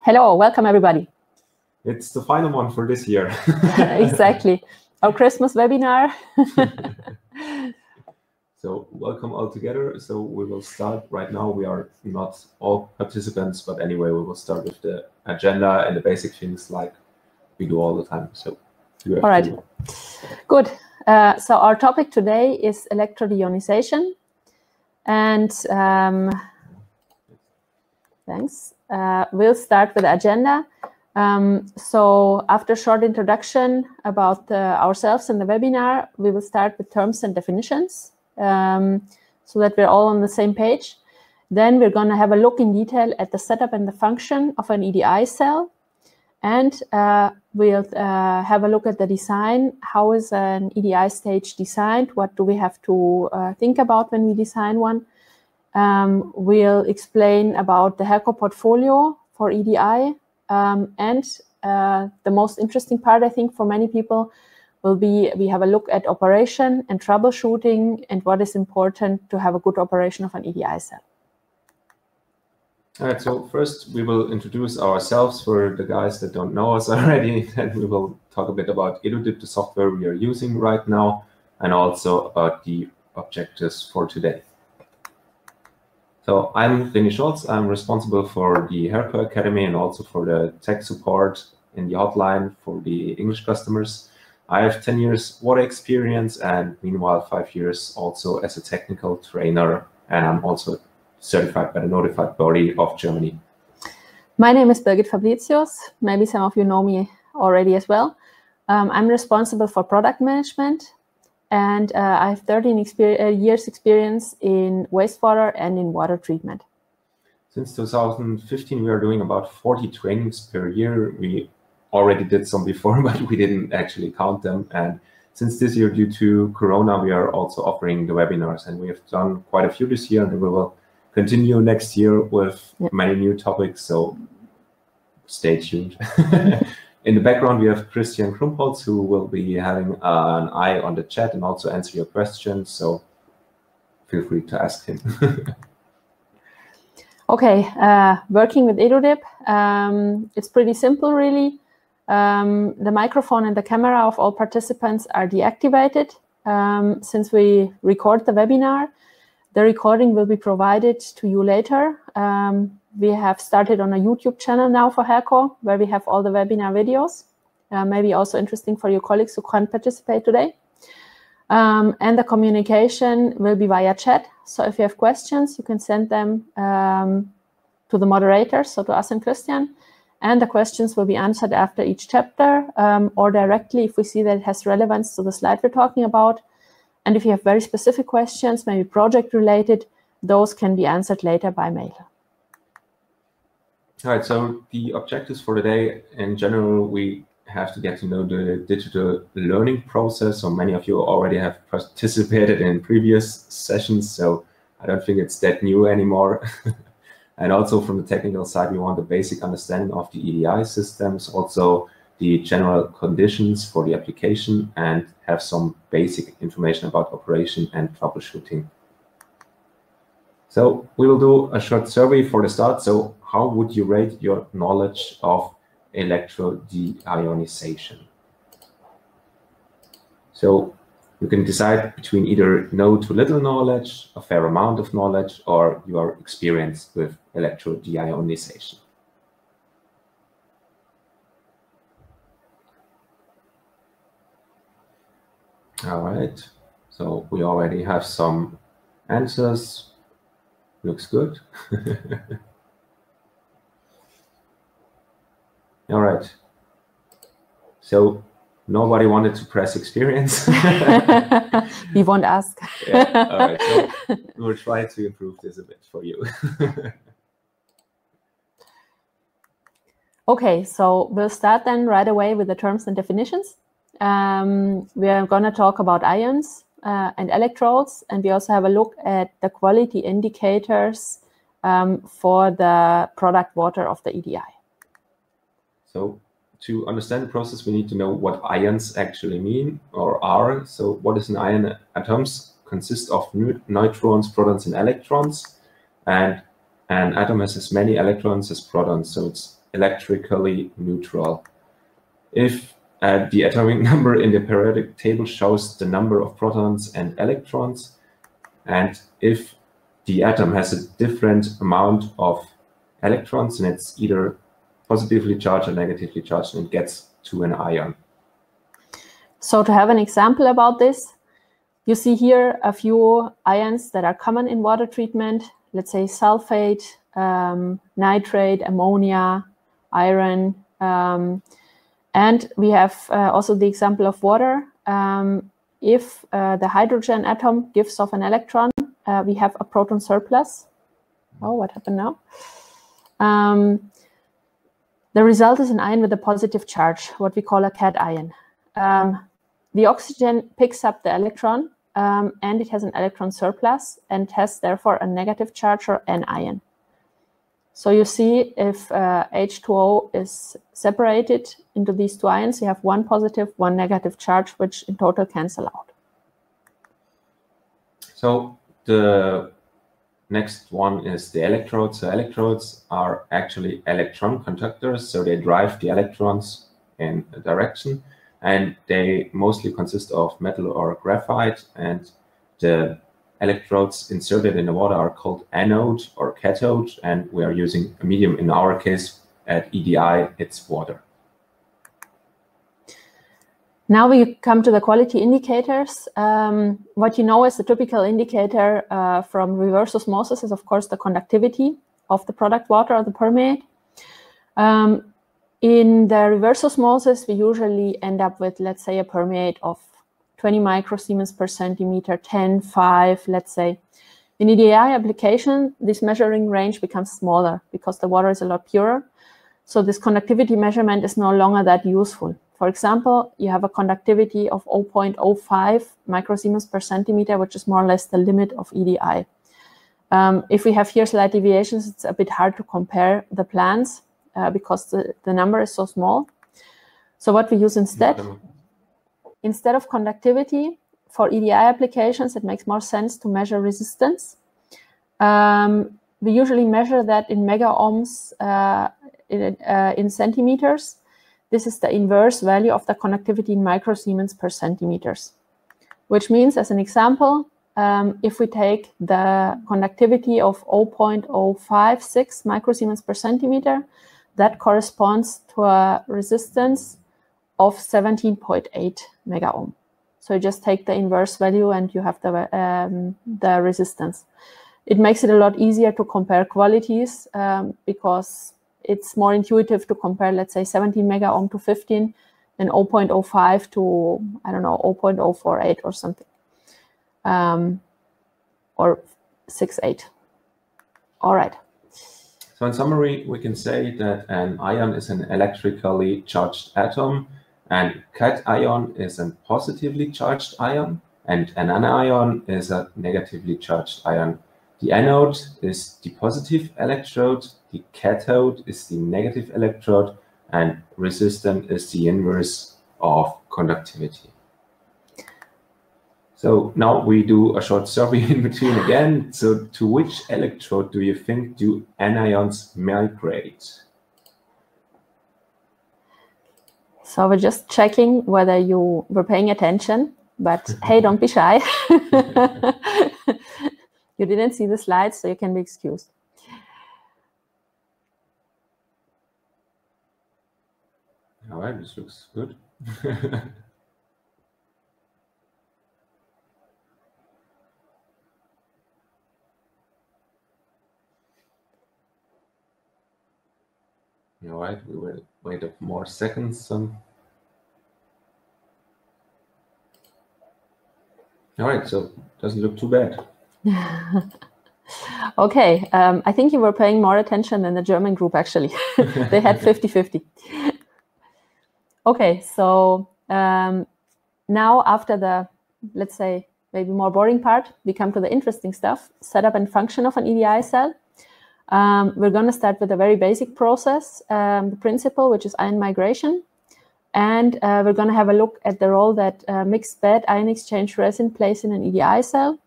Hello, welcome everybody. It's the final one for this year. Exactly. Our Christmas webinar. So welcome all together. So we will start right now. We are not all participants, but anyway, we will start with the agenda and the basic things like we do all the time. So you have all right. Good. So our topic today is electrodeionization. And thanks. We'll start with the agenda. So after a short introduction about ourselves and the webinar, we will start with terms and definitions so that we're all on the same page. Then we're going to have a look in detail at the setup and the function of an EDI cell. And we'll have a look at the design. How is an EDI stage designed? What do we have to think about when we design one? We'll explain about the Herco portfolio for EDI. And the most interesting part, I think, for many people will be we have a look at operation and troubleshooting and what is important to have a good operation of an EDI cell. All right, so first we will introduce ourselves for the guys that don't know us already. Then we will talk a bit about EduDip, the software we are using right now, and also about the objectives for today. So I'm René Scholz. I'm responsible for the Herco Academy and also for the tech support in the hotline for the English customers. I have 10 years water experience and meanwhile 5 years also as a technical trainer, and I'm also certified by the notified body of Germany. My name is Birgit Fabricius. Maybe some of you know me already as well. I'm responsible for product management, and I have 13 years experience in wastewater and in water treatment. Since 2015, we are doing about 40 trainings per year. We already did some before, but we didn't actually count them. And since this year, due to Corona, we are also offering the webinars, and we have done quite a few this year, and we will continue next year with many new topics, so stay tuned. In the background, we have Christian Krumpholz, who will be having an eye on the chat and also answer your questions, so feel free to ask him. Okay, working with EduDip, it's pretty simple, really. The microphone and the camera of all participants are deactivated since we record the webinar. The recording will be provided to you later. We have started on a YouTube channel now for Herco, where we have all the webinar videos. Maybe also interesting for your colleagues who can't participate today. And the communication will be via chat. So if you have questions, you can send them to the moderators, so to us and Christian. And the questions will be answered after each chapter or directly if we see that it has relevance to the slide we're talking about. And if you have very specific questions, maybe project related, those can be answered later by mail. All right, so the objectives for today, in general, we have to get to know the digital learning process. So many of you already have participated in previous sessions, so I don't think it's that new anymore. And also from the technical side, we want the basic understanding of the EDI systems, also the general conditions for the application, and have some basic information about operation and troubleshooting. So we will do a short survey for the start. So how would you rate your knowledge of electrodeionization? So you can decide between either no to little knowledge, a fair amount of knowledge, or you are experienced with electrodeionization. All right, so we already have some answers. Looks good. All right, so nobody wanted to press experience. We won't ask. Yeah. All right, so we'll try to improve this a bit for you. Okay, so we'll start then right away with the terms and definitions. We are going to talk about ions and electrodes, and we also have a look at the quality indicators for the product water of the EDI. So to understand the process, we need to know what ions actually mean or are. So what is an ion? Atoms consist of neutrons, protons, and electrons, and an atom has as many electrons as protons. So it's electrically neutral. If the atomic number in the periodic table shows the number of protons and electrons, and if the atom has a different amount of electrons, and it's either positively charged or negatively charged, and it gets to an ion. So to have an example about this, you see here a few ions that are common in water treatment, let's say sulfate, nitrate, ammonia, iron, and we have also the example of water. If the hydrogen atom gives off an electron, we have a proton surplus. Oh, what happened now? The result is an ion with a positive charge, what we call a cation. The oxygen picks up the electron, and it has an electron surplus, and has therefore a negative charge, or anion. So you see, if H2O is separated into these two ions, you have one positive, one negative charge, which in total cancel out. So the next one is the electrodes. So electrodes are actually electron conductors, so they drive the electrons in a direction, and they mostly consist of metal or graphite, and the electrodes inserted in the water are called anode or cathode, and we are using a medium. In our case, at EDI, it's water. Now we come to the quality indicators. What you know is the typical indicator from reverse osmosis is, of course, the conductivity of the product water or the permeate. In the reverse osmosis, we usually end up with, let's say, a permeate of 20 microsiemens per centimeter, 10, 5, let's say. In EDI application, this measuring range becomes smaller because the water is a lot purer. So this conductivity measurement is no longer that useful. For example, you have a conductivity of 0.05 microsiemens per centimeter, which is more or less the limit of EDI. If we have here slight deviations, it's a bit hard to compare the plants because the number is so small. So what we use instead of conductivity, for EDI applications, it makes more sense to measure resistance. We usually measure that in mega ohms in centimeters. This is the inverse value of the conductivity in microsiemens per centimeters, which means, as an example, if we take the conductivity of 0.056 microsiemens per centimeter, that corresponds to a resistance of 17.8 mega ohm. So you just take the inverse value and you have the resistance. It makes it a lot easier to compare qualities because it's more intuitive to compare, let's say, 17 mega ohm to 15 and 0.05 to, I don't know, 0.048 or something, or 6.8. All right. So in summary, we can say that an ion is an electrically charged atom, and cation is a positively charged ion, and an anion is a negatively charged ion. The anode is the positive electrode, the cathode is the negative electrode, and resistance is the inverse of conductivity. So now we do a short survey in between again. So to which electrode do you think do anions migrate? So we're just checking whether you were paying attention, but hey, don't be shy. You didn't see the slides, so you can be excused. All right, this looks good. All right, we will wait a more seconds. All right, so doesn't look too bad. Okay, I think you were paying more attention than the German group, actually. They had 50-50. Okay, so now after the, let's say, maybe more boring part, we come to the interesting stuff, setup and function of an EDI cell. We're going to start with a very basic process, the principle, which is ion migration. And we're going to have a look at the role that mixed bed ion exchange resin plays in an EDI cell.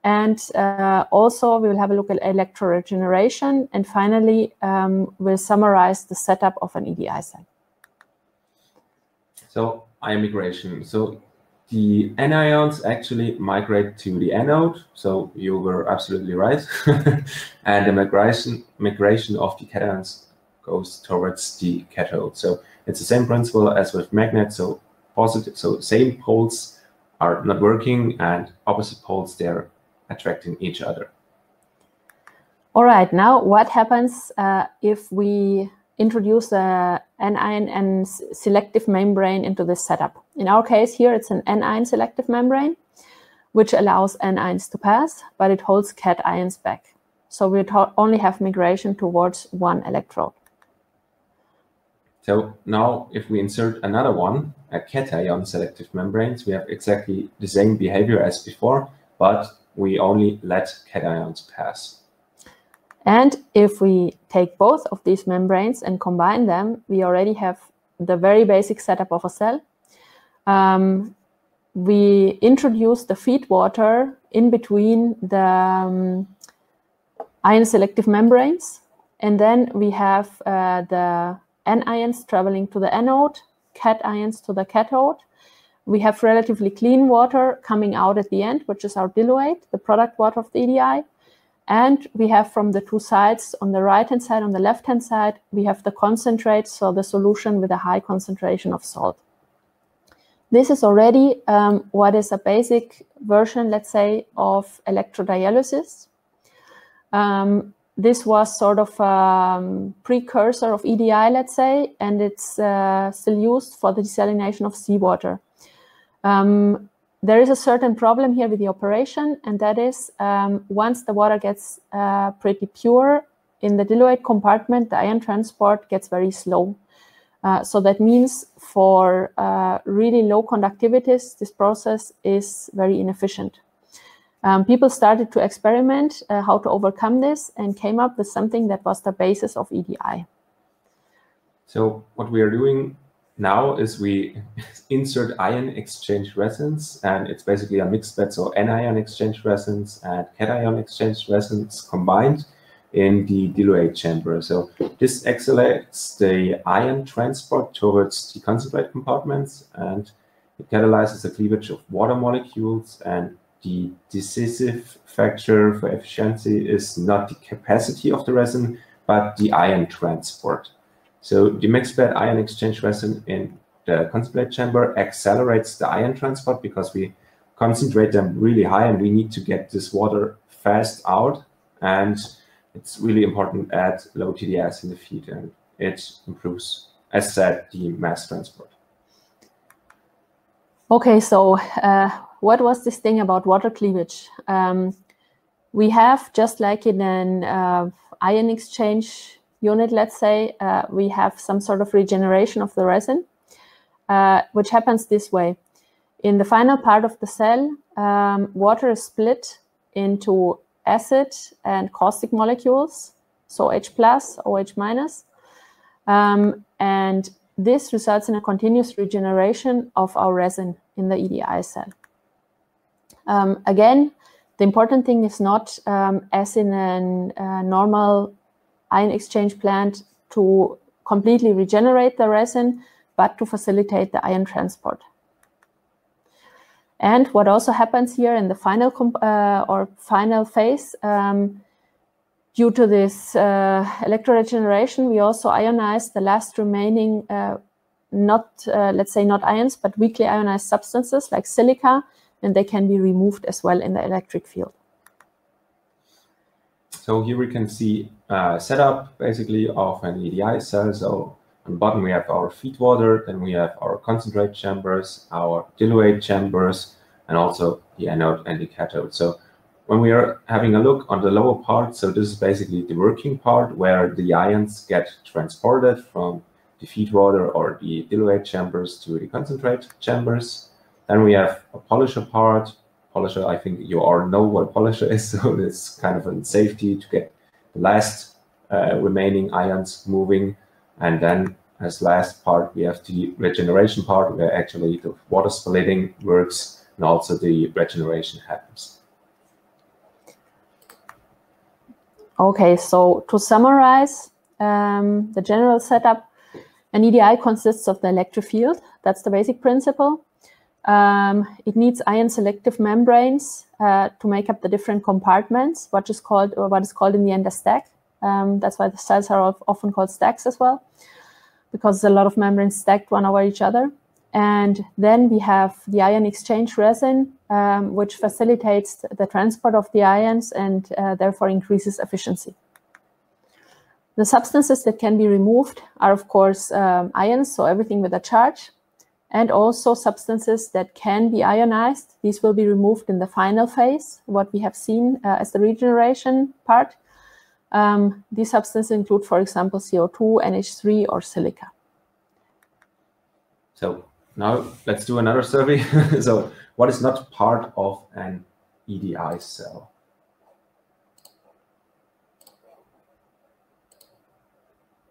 And also we will have a look at electroregeneration. And finally, we'll summarize the setup of an EDI cell. So ion migration. So the anions actually migrate to the anode. So you were absolutely right. And the migration of the cations goes towards the cathode. So it's the same principle as with magnets. So positive, so same poles are not working, and opposite poles, they're attracting each other. All right, now what happens if we introduce an anion and selective membrane into this setup? In our case here, it's an anion selective membrane, which allows anions to pass, but it holds cations back. So we only have migration towards one electrode. So now if we insert another one, a cation selective membranes, we have exactly the same behavior as before, but we only let cations pass. And if we take both of these membranes and combine them, we already have the very basic setup of a cell. We introduce the FEEDWATER in between the ion selective membranes, and then we have the anions traveling to the anode, cations to the cathode. We have relatively clean water coming out at the end, which is our diluate, the product water of the EDI. And we have from the two sides, on the right-hand side, on the left-hand side, we have the concentrate, so the solution with a high concentration of salt. This is already what is a basic version, let's say, of electrodialysis. This was sort of a precursor of EDI, let's say, and it's still used for the desalination of seawater. There is a certain problem here with the operation, and that is once the water gets pretty pure in the diluate compartment, the ion transport gets very slow. So that means for really low conductivities, this process is very inefficient. People started to experiment how to overcome this and came up with something that was the basis of EDI. So what we are doing now is we insert ion exchange resins, and it's basically a mixed bed, so anion exchange resins and cation exchange resins combined in the diluate chamber. So this accelerates the ion transport towards the concentrate compartments, and it catalyzes the cleavage of water molecules. And the decisive factor for efficiency is not the capacity of the resin, but the ion transport. So the mixed bed ion exchange resin in the concentrate chamber accelerates the ion transport because we concentrate them really high and we need to get this water fast out. And it's really important at low TDS in the feed, and it improves, as said, the mass transport. Okay, so what was this thing about water cleavage? We have, just like in an ion exchange unit, let's say, we have some sort of regeneration of the resin, which happens this way. In the final part of the cell, water is split into acid and caustic molecules, so H+, OH-. And this results in a continuous regeneration of our resin in the EDI cell. Again, the important thing is not, as in a normal ion exchange plant, to completely regenerate the resin, but to facilitate the ion transport. And what also happens here in the final final phase, due to this electroregeneration, we also ionize the last remaining, let's say not ions, but weakly ionized substances like silica, and they can be removed as well in the electric field. So here we can see a setup basically of an EDI cell. So on the bottom we have our FEEDWATER, then we have our concentrate chambers, our diluate chambers, and also the anode and the cathode. So when we are having a look on the lower part, so this is basically the working part where the ions get transported from the FEEDWATER or the diluate chambers to the concentrate chambers. Then we have a polisher part. Polisher, I think you all know what a polisher is, so it's kind of a safety to get the last remaining ions moving. And then as last part, we have the regeneration part where actually the water splitting works and also the regeneration happens. Okay, so to summarize the general setup, an EDI consists of the electric field. That's the basic principle. It needs ion-selective membranes to make up the different compartments, what is called in the end a stack. That's why the cells are often called stacks as well, because there's a lot of membranes stacked one over each other. And then we have the ion exchange resin, which facilitates the transport of the ions and therefore increases efficiency. The substances that can be removed are, of course, ions, so everything with a charge, and also substances that can be ionized. These will be removed in the final phase, what we have seen as the regeneration part. These substances include, for example, CO2, NH3, or silica. So now let's do another survey. So what is not part of an EDI cell?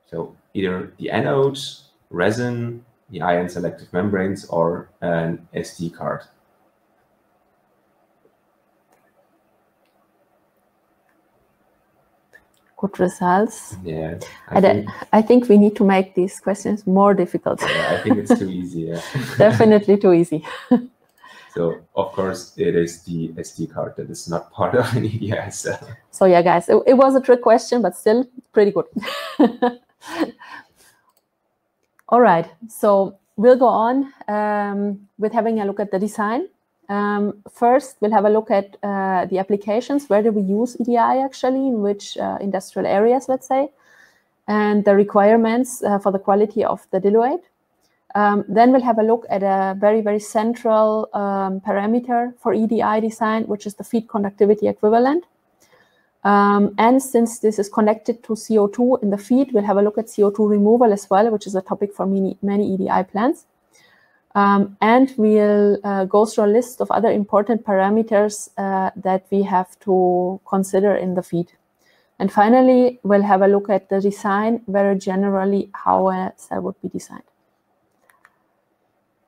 So either the anode, resin, the ion-selective membranes, or an SD card. Good results. Yeah. I think we need to make these questions more difficult. Yeah, I think it's too easy. Yeah. Definitely too easy. So, of course, it is the SD card that is not part of an EDI cell. So, yeah, guys, it was a trick question, but still pretty good. All right, so we'll go on with having a look at the design. First, we'll have a look at the applications. Where do we use EDI actually, in which industrial areas, let's say, and the requirements for the quality of the diluate. Then we'll have a look at a very, very central parameter for EDI design, which is the feed conductivity equivalent. And since this is connected to CO2 in the feed, we'll have a look at CO2 removal as well, which is a topic for many EDI plants. And we'll go through a list of other important parameters that we have to consider in the feed. And finally, we'll have a look at the design, very generally how a cell would be designed.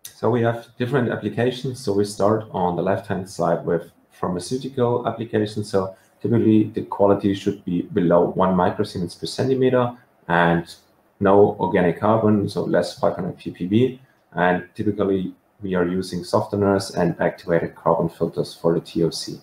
So we have different applications. So we start on the left-hand side with pharmaceutical applications. So typically, the quality should be below 1 microsiemens per centimeter and no organic carbon, so less 500 ppb. And typically, we are using softeners and activated carbon filters for the TOC.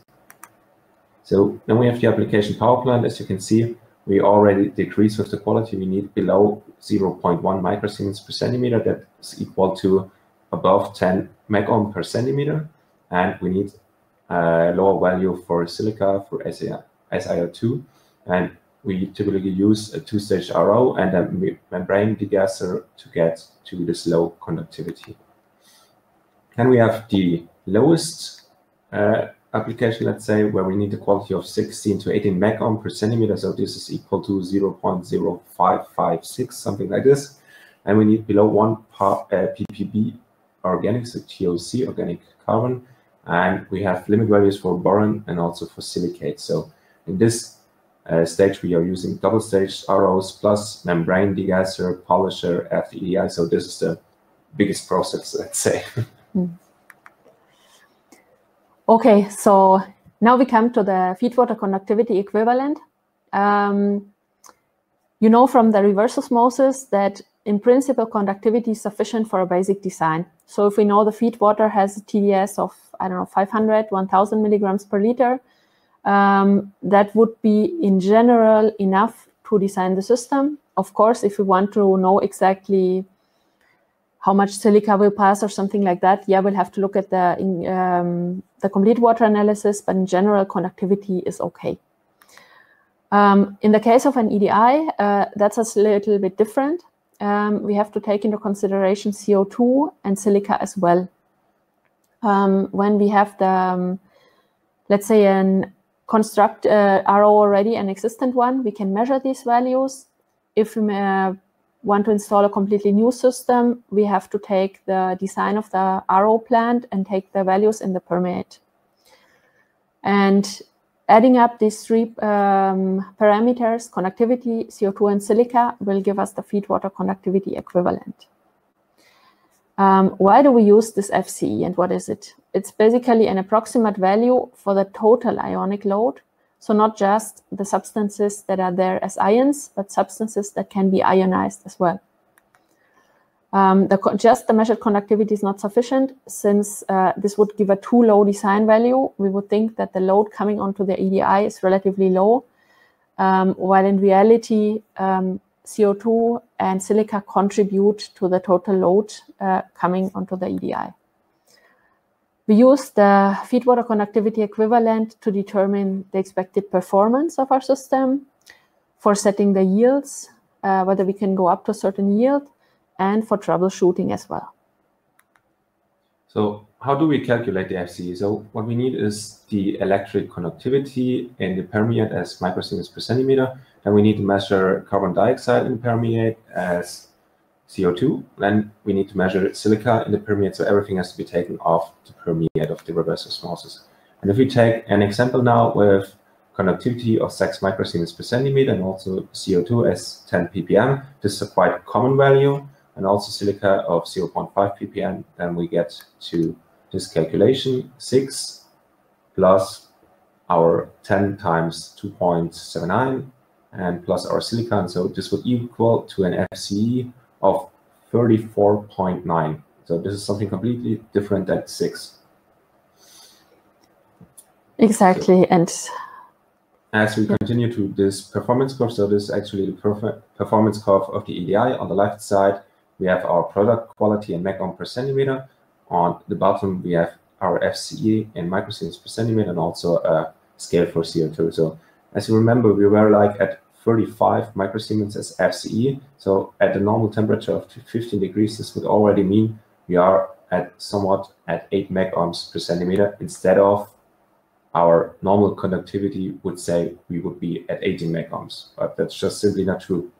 So then we have the application power plant. As you can see, we already decrease with the quality. We need below 0.1 microsiemens per centimeter. That is equal to above 10 megohm per centimeter. And we need lower value for silica, for SiO2, and we typically use a two-stage RO and a membrane degasser to get to this low conductivity. Then we have the lowest application, let's say, where we need a quality of 16 to 18 megohm per centimeter, so this is equal to 0.0556, something like this, and we need below 1 ppb organic, so TOC, organic carbon. And we have limit values for boron and also for silicate. So in this stage, we are using double-stage ROs plus membrane degasser, polisher, after EDI. So this is the biggest process, let's say. Okay, so now we come to the feedwater conductivity equivalent. You know from the reverse osmosis that in principle, conductivity is sufficient for a basic design. So if we know the feedwater has a TDS of, I don't know, 500, 1000 milligrams per liter, that would be in general enough to design the system. Of course, if we want to know exactly how much silica will pass or something like that, yeah, we'll have to look at the complete water analysis, but in general, conductivity is okay. In the case of an EDI, that's a little bit different. We have to take into consideration CO2 and silica as well. When we have the, let's say, an construct RO already, an existent one, we can measure these values. If we want to install a completely new system, we have to take the design of the RO plant and take the values in the permeate. And adding up these three parameters, conductivity, CO2, and silica, will give us the feedwater conductivity equivalent. Why do we use this FCE and what is it? It's basically an approximate value for the total ionic load. So not just the substances that are there as ions, but substances that can be ionized as well. Just the measured conductivity is not sufficient, since this would give a too low design value. We would think that the load coming onto the EDI is relatively low, while in reality, CO2 and silica contribute to the total load coming onto the EDI. We use the feedwater conductivity equivalent to determine the expected performance of our system, for setting the yields, whether we can go up to a certain yield, and for troubleshooting as well. So how do we calculate the FCE? So what we need is the electric conductivity in the permeate as microsiemens per centimeter. Then we need to measure carbon dioxide in the permeate as CO2. Then we need to measure silica in the permeate. So everything has to be taken off the permeate of the reverse osmosis. And if we take an example now with conductivity of 6 microsiemens per centimeter and also CO2 as 10 ppm, this is a quite common value, and also silica of 0.5 ppm, then we get to this calculation, 6 plus our 10 times 2.79 and plus our silicon. So this would equal to an FCE of 34.9. So this is something completely different than 6. Exactly. So, and as we continue to this performance curve, so this is actually the performance curve of the EDI. On the left side, we have our product quality in megohm per centimeter. On the bottom, we have our FCE in microsiemens per centimeter and also a scale for CO2. So as you remember, we were like at 35 microsiemens as FCE. So at the normal temperature of 15 degrees, this would already mean we are at somewhat at 8 megohms per centimeter, instead of our normal conductivity would say we would be at 18 megohms, but that's just simply not true.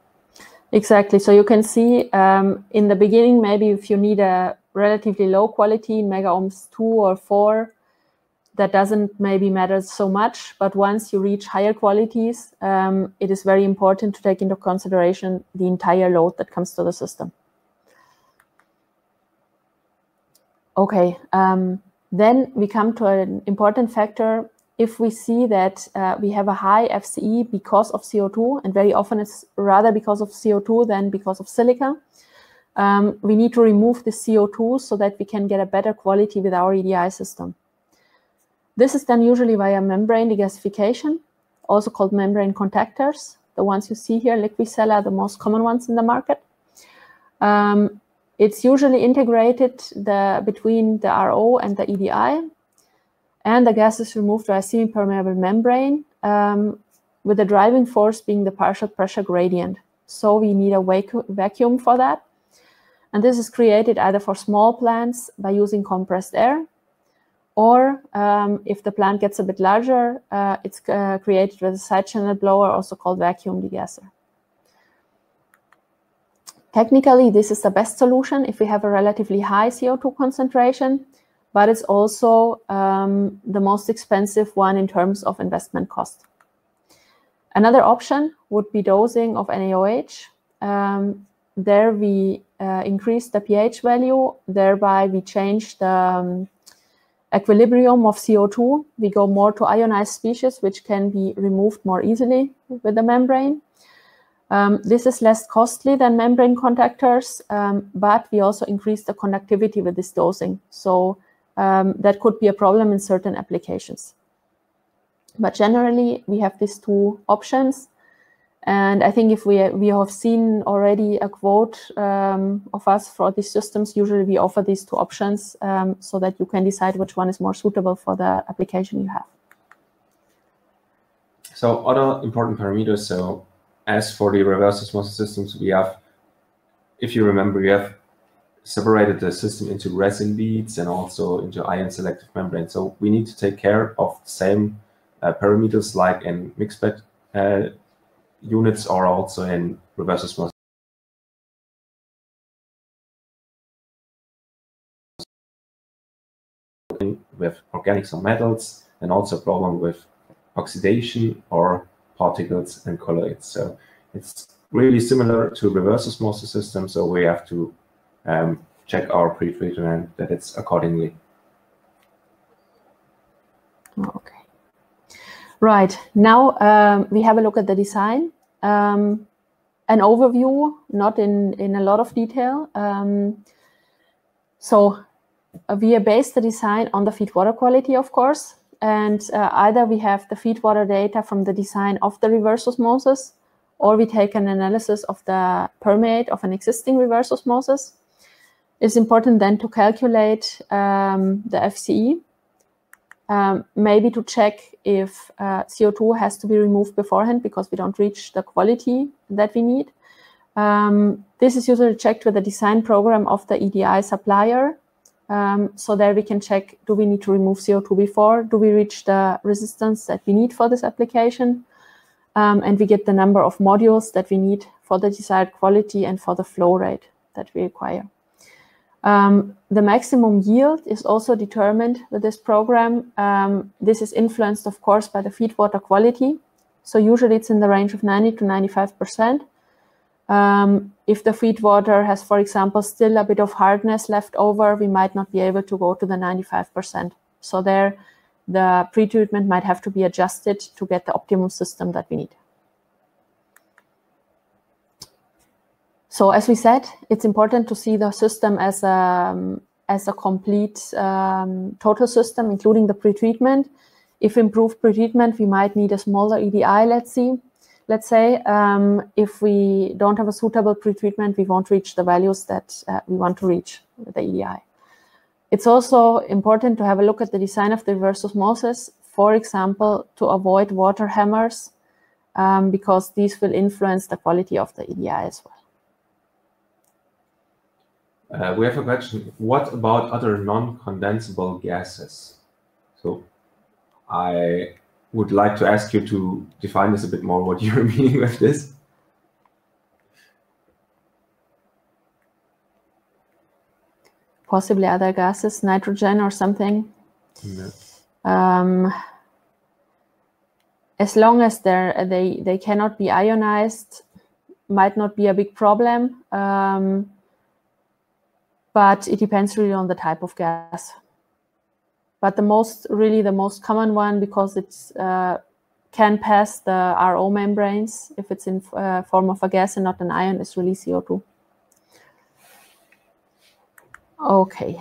Exactly. So you can see in the beginning, maybe if you need a relatively low quality, megaohms 2 or 4, that doesn't maybe matter so much. But once you reach higher qualities, it is very important to take into consideration the entire load that comes to the system. Okay, then we come to an important factor. If we see that we have a high FCE because of CO2, and very often it's rather because of CO2 than because of silica, we need to remove the CO2 so that we can get a better quality with our EDI system. This is done usually via membrane degasification, also called membrane contactors. The ones you see here, Liquicell, are the most common ones in the market. It's usually integrated between the RO and the EDI, and the gas is removed by a semi-permeable membrane, with the driving force being the partial pressure gradient. So we need a vacuum for that. And this is created either for small plants by using compressed air, or if the plant gets a bit larger, it's created with a side channel blower, also called vacuum degasser. Technically, this is the best solution if we have a relatively high CO2 concentration, but it's also the most expensive one in terms of investment cost. Another option would be dosing of NaOH. There we increase the pH value, thereby we change the equilibrium of CO2. We go more to ionized species, which can be removed more easily with the membrane. This is less costly than membrane contactors, but we also increase the conductivity with this dosing. So that could be a problem in certain applications. But generally, we have these two options. And I think if we have seen already a quote of us for these systems, usually we offer these two options so that you can decide which one is more suitable for the application you have. So other important parameters. So as for the reverse osmosis systems, we have, if you remember, we have separated the system into resin beads and also into ion-selective membrane. So we need to take care of the same parameters like in mixed bed units or also in reverse osmosis. With organics or metals, and also a problem with oxidation or particles and colloids. So it's really similar to reverse osmosis system. So we have to check our pre-treatment that it's accordingly. Okay. Right, now we have a look at the design. An overview, not in a lot of detail. We have based the design on the feed water quality, of course, and either we have the feed water data from the design of the reverse osmosis, or we take an analysis of the permeate of an existing reverse osmosis. It's important then to calculate the FCE, maybe to check if CO2 has to be removed beforehand because we don't reach the quality that we need. This is usually checked with the design program of the EDI supplier. So there we can check, do we need to remove CO2 before? Do we reach the resistance that we need for this application? And we get the number of modules that we need for the desired quality and for the flow rate that we require. The maximum yield is also determined with this program. This is influenced, of course, by the feed water quality. So usually it's in the range of 90 to 95%. If the feed water has, for example, still a bit of hardness left over, we might not be able to go to the 95%. So there, the pretreatment might have to be adjusted to get the optimum system that we need. So as we said, it's important to see the system as a complete total system, including the pretreatment. If improved pretreatment, we might need a smaller EDI, let's say. If we don't have a suitable pretreatment, we won't reach the values that we want to reach with the EDI. It's also important to have a look at the design of the reverse osmosis, for example, to avoid water hammers, because these will influence the quality of the EDI as well. We have a question. What about other non-condensable gases? So I would like to ask you to define this a bit more, what you're meaning with this. Possibly other gases, nitrogen or something. Yeah. As long as they cannot be ionized, might not be a big problem. But it depends really on the type of gas. But the most common one, because it can pass the RO membranes if it's in form of a gas and not an ion, is really CO2. Okay.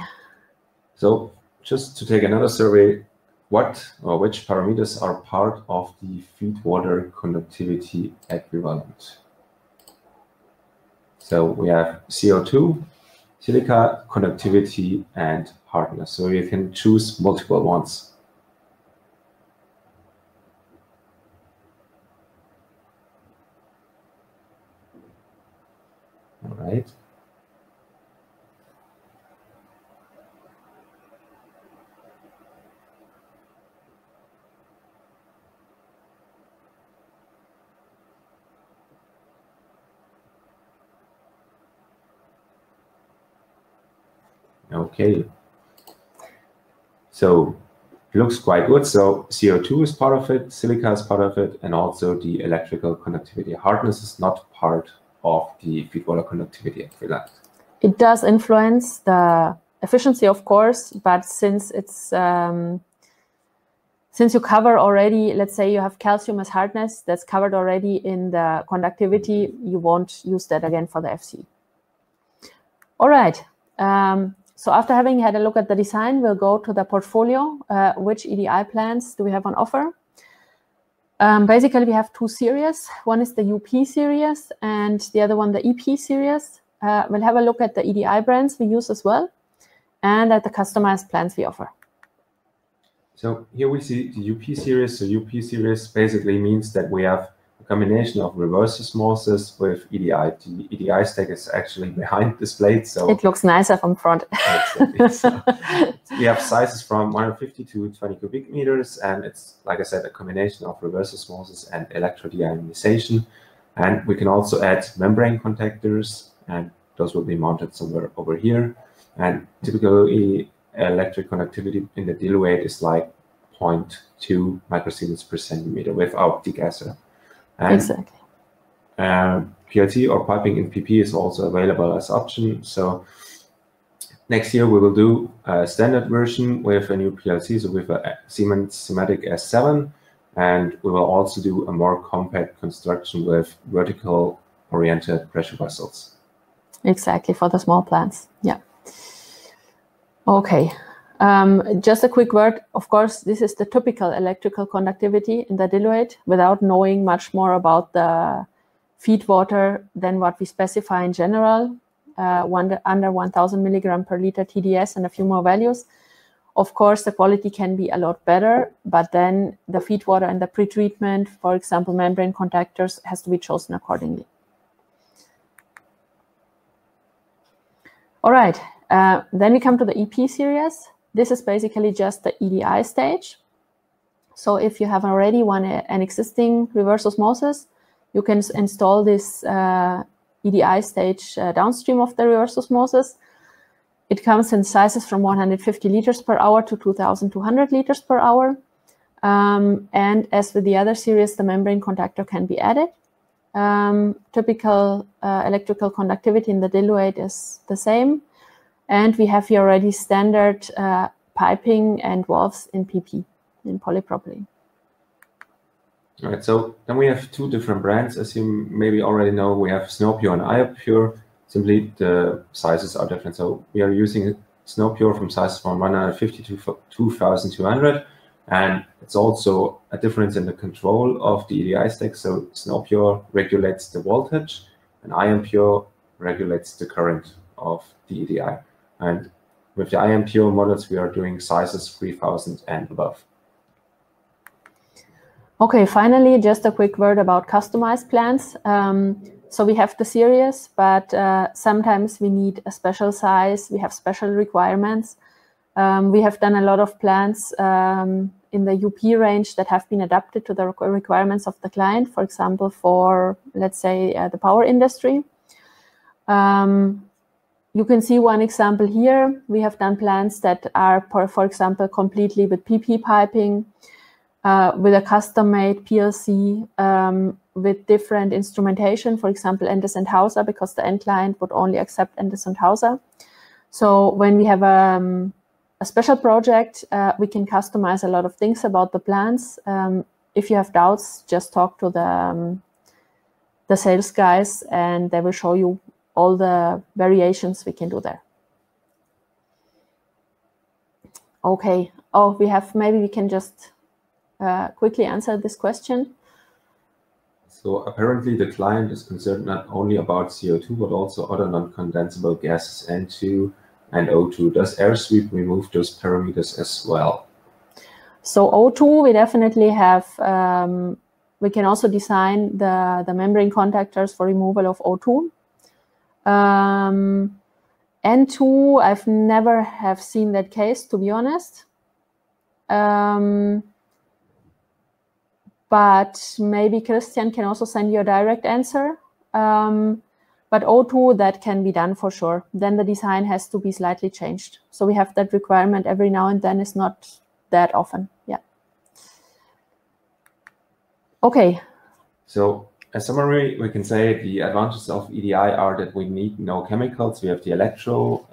So just to take another survey, what or which parameters are part of the feed water conductivity equivalent? So we have CO2, silica, conductivity, and hardness. So you can choose multiple ones. All right. Okay, so it looks quite good. So CO2 is part of it, silica is part of it, and also the electrical conductivity. Hardness is not part of the feed water conductivity equivalent. It does influence the efficiency, of course, but since it's since you cover already, let's say you have calcium as hardness, that's covered already in the conductivity, you won't use that again for the FC. All right. So after having had a look at the design, we'll go to the portfolio. Which EDI plans do we have on offer? Basically, we have two series. One is the UP series and the other one, the EP series. We'll have a look at the EDI brands we use as well and at the customized plans we offer. So here we see the UP series. So UP series basically means that we have a combination of reverse osmosis with EDI. The EDI stack is actually behind this plate, so it looks nicer from front. Exactly. So we have sizes from 150 to 20 cubic meters, and it's, like I said, a combination of reverse osmosis and electrodeionization. And we can also add membrane contactors, and those will be mounted somewhere over here. And typically, electric conductivity in the diluate is like 0.2 microsiemens per centimeter without degasser. And exactly. PLT or piping in PP is also available as option. So next year we will do a standard version with a new PLC, so with a Siemens Simatic S7. And we will also do a more compact construction with vertical oriented pressure vessels. Exactly, for the small plants. Yeah. Okay. Just a quick word. Of course, this is the typical electrical conductivity in the diluate without knowing much more about the feed water than what we specify in general, under 1000 milligram per liter TDS and a few more values. Of course, the quality can be a lot better, but then the feed water and the pretreatment, for example, membrane contactors, has to be chosen accordingly. All right, then we come to the EP series. This is basically just the EDI stage. So if you have already an existing reverse osmosis, you can install this EDI stage downstream of the reverse osmosis. It comes in sizes from 150 liters per hour to 2,200 liters per hour. And as with the other series, the membrane contactor can be added. Typical electrical conductivity in the diluate is the same. And we have here already standard piping and valves in PP, in polypropylene. All right, so then we have two different brands. As you maybe already know, we have SnowPure and IOPure. Simply the sizes are different. So we are using SnowPure from sizes from 150 to 2,200. And it's also a difference in the control of the EDI stack. So SnowPure regulates the voltage and IOPure regulates the current of the EDI. And with the IOPure models, we are doing sizes 3,000 and above. Okay, finally, just a quick word about customized plants. So we have the series, but sometimes we need a special size. We have special requirements. We have done a lot of plants in the UP range that have been adapted to the requirements of the client, for example, for, let's say, the power industry. You can see one example here. We have done plants that are, for example, completely with PP piping, with a custom-made PLC, with different instrumentation, for example, Endes and Hauser, because the end client would only accept Endes and Hauser. So when we have a special project, we can customize a lot of things about the plants. If you have doubts, just talk to the sales guys, and they will show you all the variations we can do there. Okay. Oh, maybe we can just quickly answer this question. So apparently the client is concerned not only about CO2, but also other non-condensable gases, N2 and O2. Does AirSweep remove those parameters as well? So O2, we definitely have, we can also design the membrane contactors for removal of O2. N2, I've never have seen that case, to be honest. But maybe Christian can also send you a direct answer. But O2, that can be done for sure. Then the design has to be slightly changed. So we have that requirement every now and then. It's not that often. Yeah. Okay. So as summary, we can say the advantages of EDI are that we need no chemicals. We have the electro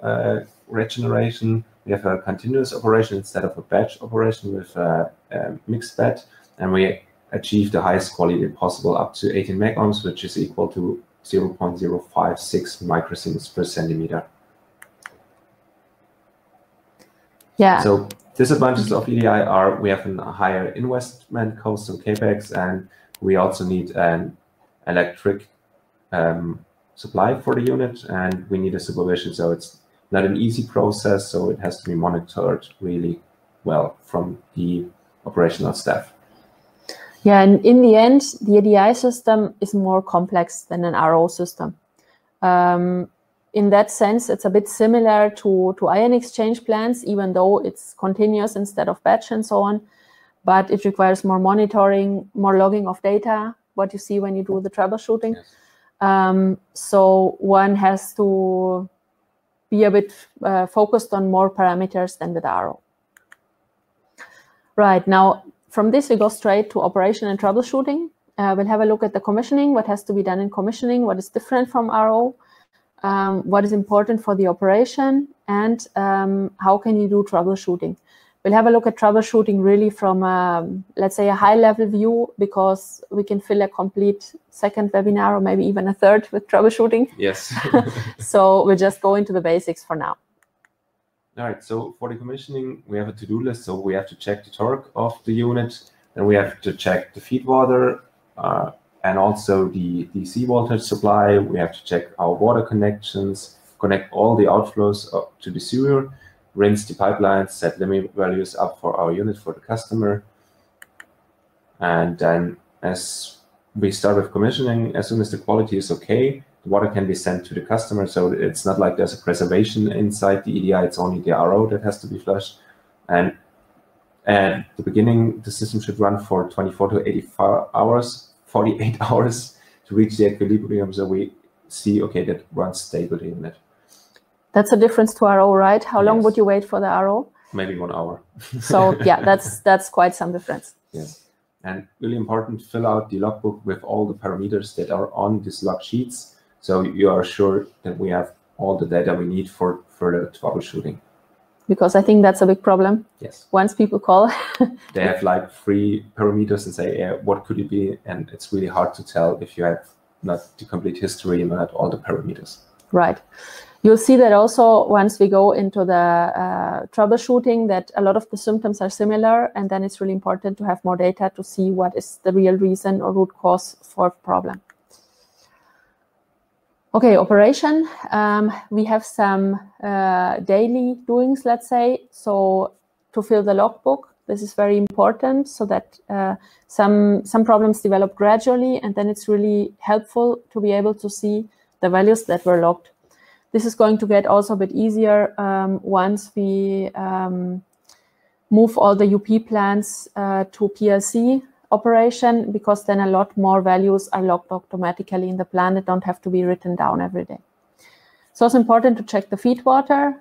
regeneration. We have a continuous operation instead of a batch operation with a mixed bed. And we achieve the highest quality possible, up to 18 megohms, which is equal to 0.056 microsieverts per centimeter. Yeah. So disadvantages of EDI are we have a higher investment cost, so capex, and we also need an electric supply for the unit, and we need a supervision. So it's not an easy process, so it has to be monitored really well from the operational staff. Yeah, and in the end, the EDI system is more complex than an RO system. In that sense, it's a bit similar to ion exchange plants, even though it's continuous instead of batch and so on. But it requires more monitoring, more logging of data, what you see when you do the troubleshooting. Yes. So one has to be a bit focused on more parameters than with RO. Right, now, from this, we go straight to operation and troubleshooting. We'll have a look at the commissioning, what has to be done in commissioning, what is different from RO, what is important for the operation, and how can you do troubleshooting. We'll have a look at troubleshooting really from, let's say, a high-level view, because we can fill a complete second webinar or maybe even a third with troubleshooting. Yes. So we'll just go into the basics for now. All right, so for the commissioning, we have a to-do list. So we have to check the torque of the unit, then we have to check the feed water and also the DC voltage supply. We have to check our water connections, connect all the outflows up to the sewer, rinse the pipelines, set limit values up for our unit for the customer. And then as we start with commissioning, as soon as the quality is okay, the water can be sent to the customer. So it's not like there's a preservation inside the EDI, it's only the RO that has to be flushed. And at the beginning, the system should run for 24 to 84 hours, 48 hours to reach the equilibrium. So we see, okay, that runs stably in it. That's a difference to RO, right? How long would you wait for the RO? Maybe 1 hour. So yeah, that's quite some difference. Yes. And really important, fill out the logbook with all the parameters that are on these log sheets. So you are sure that we have all the data we need for further troubleshooting. Because I think that's a big problem. Yes. Once people call. They have like 3 parameters and say, yeah, what could it be? And it's really hard to tell if you have not the complete history and not all the parameters. Right. You'll see that also once we go into the troubleshooting, that a lot of the symptoms are similar, and then it's really important to have more data to see what is the real reason or root cause for the problem. Okay, operation. We have some daily doings, let's say. So to fill the logbook, this is very important, so that some problems develop gradually, and then it's really helpful to be able to see the values that were logged. This is going to get also a bit easier once we move all the UP plans to PLC operation, because then a lot more values are logged automatically in the plan that don't have to be written down every day. So it's important to check the feed water,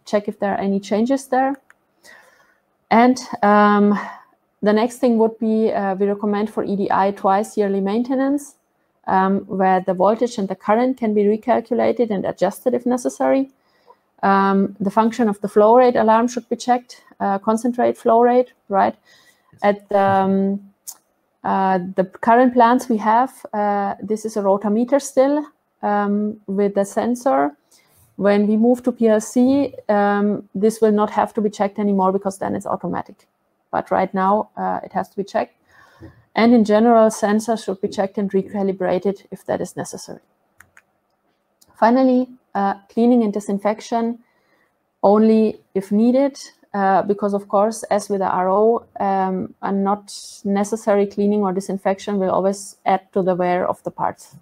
check if there are any changes there. And the next thing would be, we recommend for EDI twice yearly maintenance, where the voltage and the current can be recalculated and adjusted if necessary. The function of the flow rate alarm should be checked, concentrate flow rate, right? At the current plants we have, this is a rotameter still with a sensor. When we move to PLC, this will not have to be checked anymore, because then it's automatic. But right now, it has to be checked. And in general, sensors should be checked and recalibrated if that is necessary. Finally, cleaning and disinfection only if needed, because of course, as with the RO, a not necessary cleaning or disinfection will always add to the wear of the parts.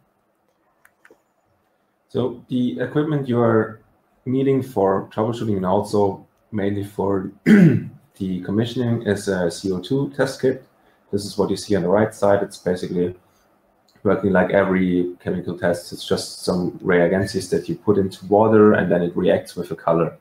So the equipment you are needing for troubleshooting and also mainly for the commissioning is a CO2 test kit. This is what you see on the right side. It's basically working like every chemical test. It's just some reagencies that you put into water and then it reacts with a color.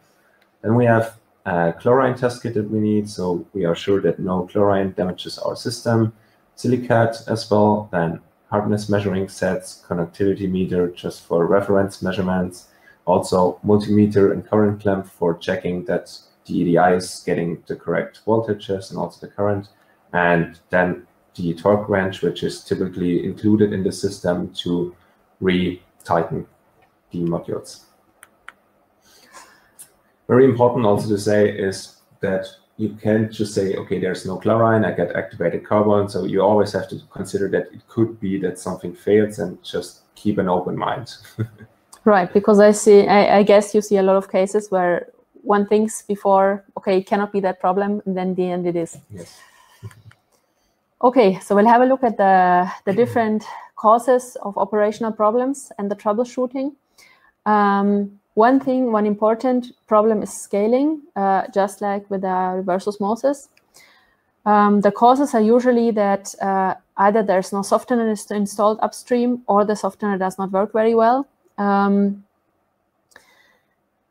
Then we have a chlorine test kit that we need, so we are sure that no chlorine damages our system. Silicate as well, then hardness measuring sets, conductivity meter just for reference measurements, also multimeter and current clamp for checking that the EDI is getting the correct voltages and also the current, and then the torque wrench, which is typically included in the system to re-tighten the modules. Very important also to say is that you can't just say, okay, there's no chlorine, I get activated carbon. So you always have to consider that it could be that something fails and just keep an open mind. Right, because I guess you see a lot of cases where one thinks before, okay, it cannot be that problem, and then in the end it is. Yes. Okay, so we'll have a look at the different causes of operational problems and the troubleshooting. One important problem is scaling, just like with the reverse osmosis. The causes are usually that either there's no softener installed upstream or the softener does not work very well.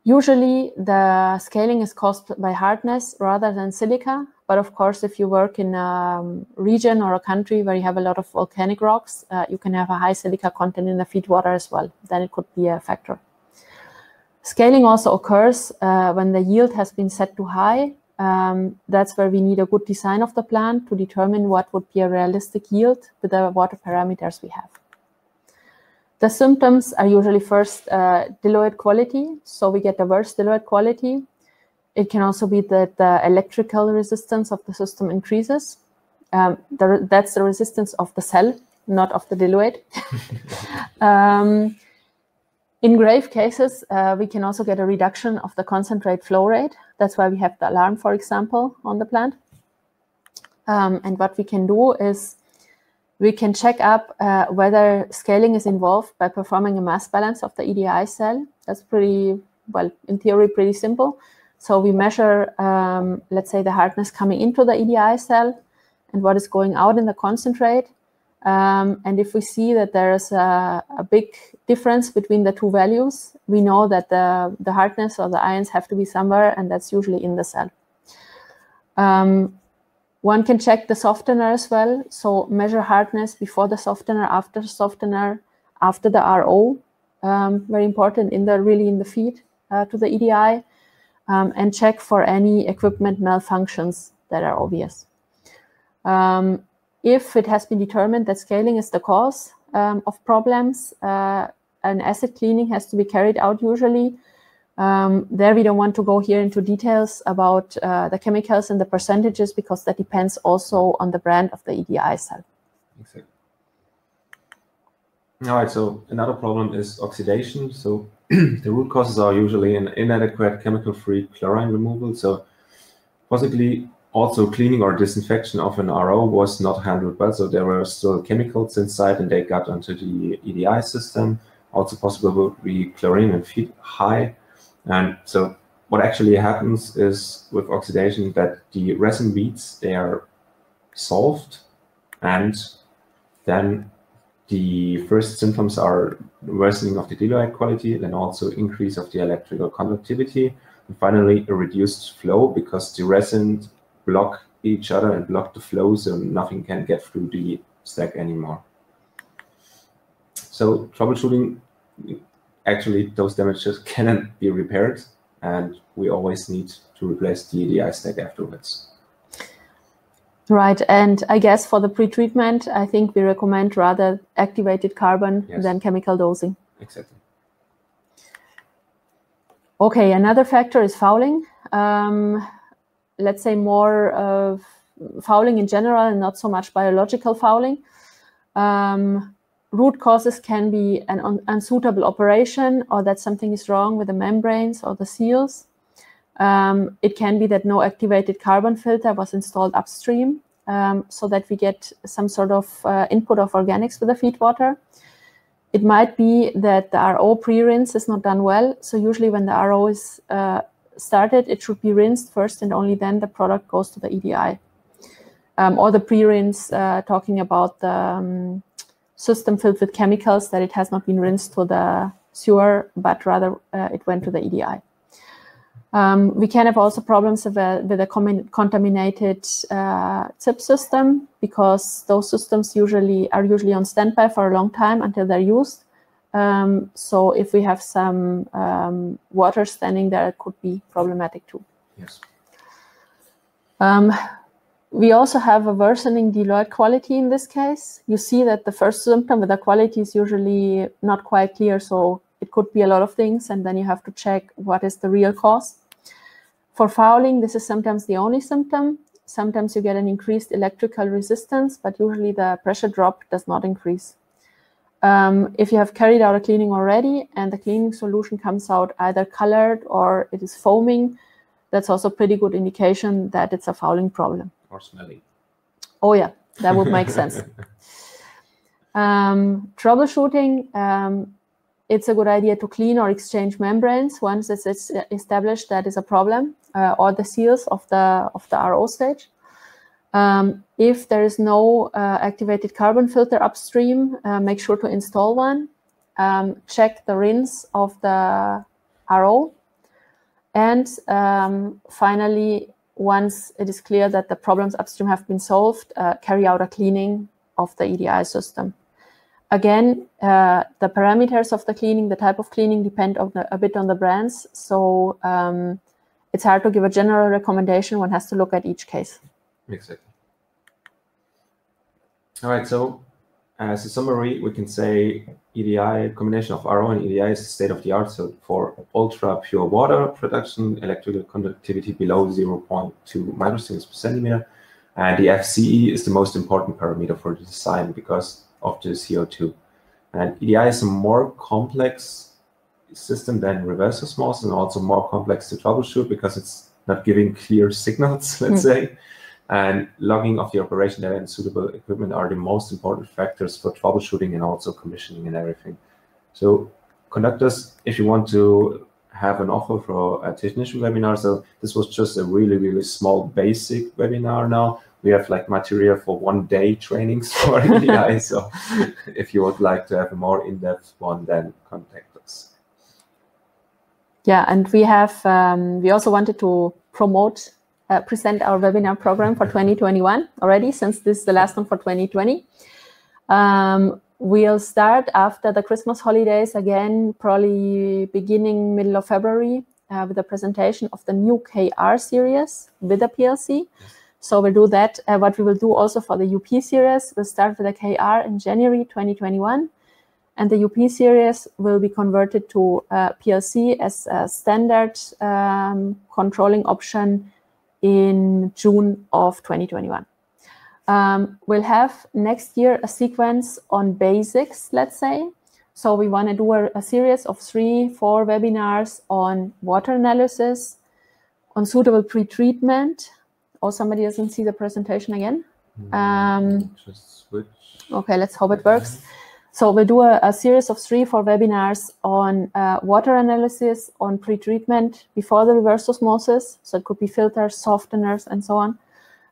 Usually the scaling is caused by hardness rather than silica. But of course, if you work in a region or a country where you have a lot of volcanic rocks, you can have a high silica content in the feed water as well. Then it could be a factor. Scaling also occurs when the yield has been set too high that's where we need a good design of the plant to determine what would be a realistic yield with the water parameters we have. The symptoms are usually first diluent quality, so we get the worst diluent quality. It can also be that the electrical resistance of the system increases. That's the resistance of the cell, not of the diluent. In grave cases, we can also get a reduction of the concentrate flow rate. That's why we have the alarm, for example, on the plant. And what we can do is we can check up whether scaling is involved by performing a mass balance of the EDI cell. That's pretty, well, in theory, pretty simple. So we measure, let's say, the hardness coming into the EDI cell and what is going out in the concentrate. And if we see that there is a big difference between the two values, we know that the hardness or the ions have to be somewhere, and that's usually in the cell. One can check the softener as well. So measure hardness before the softener, after the RO. Very important really in the feed to the EDI. And check for any equipment malfunctions that are obvious. If it has been determined that scaling is the cause of problems, an acid cleaning has to be carried out usually. There we don't want to go here into details about the chemicals and the percentages, because that depends also on the brand of the EDI cell. Exactly. All right, so another problem is oxidation. So the root causes are usually an inadequate chemical-free chlorine removal. So possibly also cleaning or disinfection of an RO was not handled well. So there were still chemicals inside and they got onto the EDI system. Also possible would be chlorine and feed high. And so what actually happens is with oxidation that the resin beads, they are solved, and then the first symptoms are worsening of the diluent quality, then also increase of the electrical conductivity, and finally a reduced flow because the resin block each other and block the flow, so nothing can get through the stack anymore. So troubleshooting, actually those damages cannot be repaired, and we always need to replace the EDI stack afterwards. Right, and I guess for the pre-treatment, I think we recommend rather activated carbon than chemical dosing. Exactly. Okay, another factor is fouling. Let's say more of fouling in general and not so much biological fouling. Root causes can be an unsuitable operation, or that something is wrong with the membranes or the seals. It can be that no activated carbon filter was installed upstream, so that we get some sort of input of organics with the feed water. It might be that the RO pre-rinse is not done well. So usually when the RO is started, it should be rinsed first, and only then the product goes to the EDI. Or the pre-rinse, talking about the system filled with chemicals, that it has not been rinsed to the sewer, but rather it went to the EDI. We can have also problems with a contaminated ZIP system, because those systems are usually on standby for a long time until they're used. So if we have some water standing there, it could be problematic too. Yes. We also have a worsening diluent quality in this case. You see that the first symptom with the quality is usually not quite clear, so it could be a lot of things, and then you have to check what is the real cause. For fouling, this is sometimes the only symptom. Sometimes you get an increased electrical resistance, but usually the pressure drop does not increase. If you have carried out a cleaning already and the cleaning solution comes out either colored or it is foaming, that's also a pretty good indication that it's a fouling problem. Or smelly. Oh yeah, that would make sense. Troubleshooting, it's a good idea to clean or exchange membranes once it's established that is a problem, or the seals of the RO stage. If there is no activated carbon filter upstream, make sure to install one. Check the rinse of the RO. And finally, once it is clear that the problems upstream have been solved, carry out a cleaning of the EDI system. Again, the parameters of the cleaning, the type of cleaning depend a bit on the brands. So it's hard to give a general recommendation. One has to look at each case. Exactly. All right, so as a summary, we can say EDI, combination of RO and EDI is state of the art. So for ultra pure water production, electrical conductivity below 0.2 microsiemens per centimeter. And the FCE is the most important parameter for the design because of the CO2. And EDI is a more complex system than reverse osmosis, and also more complex to troubleshoot because it's not giving clear signals, let's say. And logging of the operation data and suitable equipment are the most important factors for troubleshooting and also commissioning and everything. So conductors, if you want to have an offer for a technician webinar, so this was just a really, really small basic webinar now. We have like material for 1 day trainings for EDI. So if you would like to have a more in-depth one, then contact us. Yeah, and we have, we also wanted to present our webinar program for 2021 already, since this is the last one for 2020. We'll start after the Christmas holidays again, probably beginning middle of February, with a presentation of the new KR series with the PLC. So we'll do that. What we will do also for the UP series, we'll start with the KR in January 2021. And the UP series will be converted to PLC as a standard controlling option in June of 2021. We'll have next year a sequence on basics, let's say. So we want to do a series of 3-4 webinars on water analysis, on suitable pre-treatment. Or somebody doesn't see the presentation again. Just switch. Okay, let's hope it works. So we'll do a series of 3-4 webinars on water analysis, on pre-treatment before the reverse osmosis. So it could be filters, softeners, and so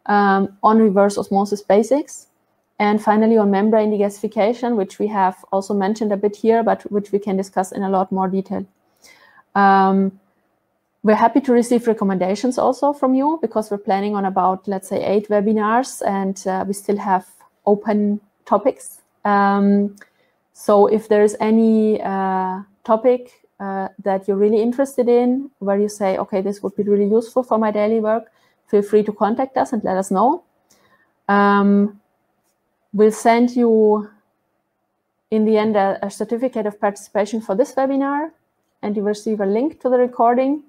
on reverse osmosis basics. And finally, on membrane degasification, which we have also mentioned a bit here, but which we can discuss in a lot more detail. We're happy to receive recommendations also from you, because we're planning on about, let's say, 8 webinars, and we still have open topics. So if there's any topic that you're really interested in, where you say, okay, this would be really useful for my daily work, feel free to contact us and let us know. We'll send you, in the end, a certificate of participation for this webinar, and you will receive a link to the recording.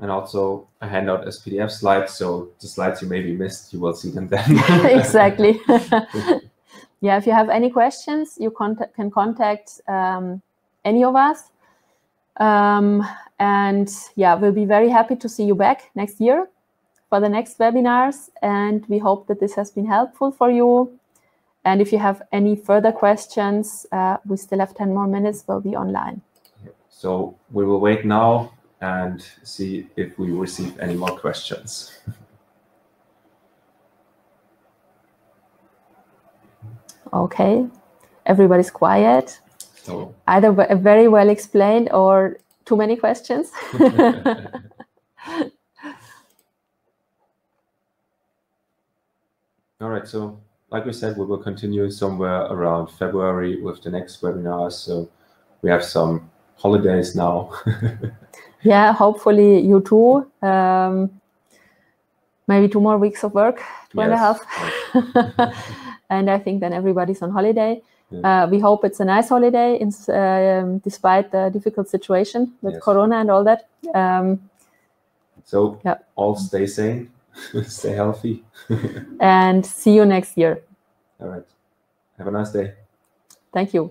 And also a handout as PDF slides, so the slides you maybe missed, you will see them then. Exactly. Yeah, if you have any questions, you can contact any of us. And yeah, we'll be very happy to see you back next year for the next webinars. And we hope that this has been helpful for you. And if you have any further questions, we still have 10 more minutes, we'll be online. So we will wait now and see if we receive any more questions. Okay, everybody's quiet. So either very well explained or too many questions. All right, so like we said, we will continue somewhere around February with the next webinars. So we have some holidays now. Yeah, hopefully you too. Maybe 2 more weeks of work, 2.5. And I think then everybody's on holiday. Yeah. We hope it's a nice holiday, despite the difficult situation with Corona and all that. So yeah, all stay sane, stay healthy. And see you next year. All right. Have a nice day. Thank you.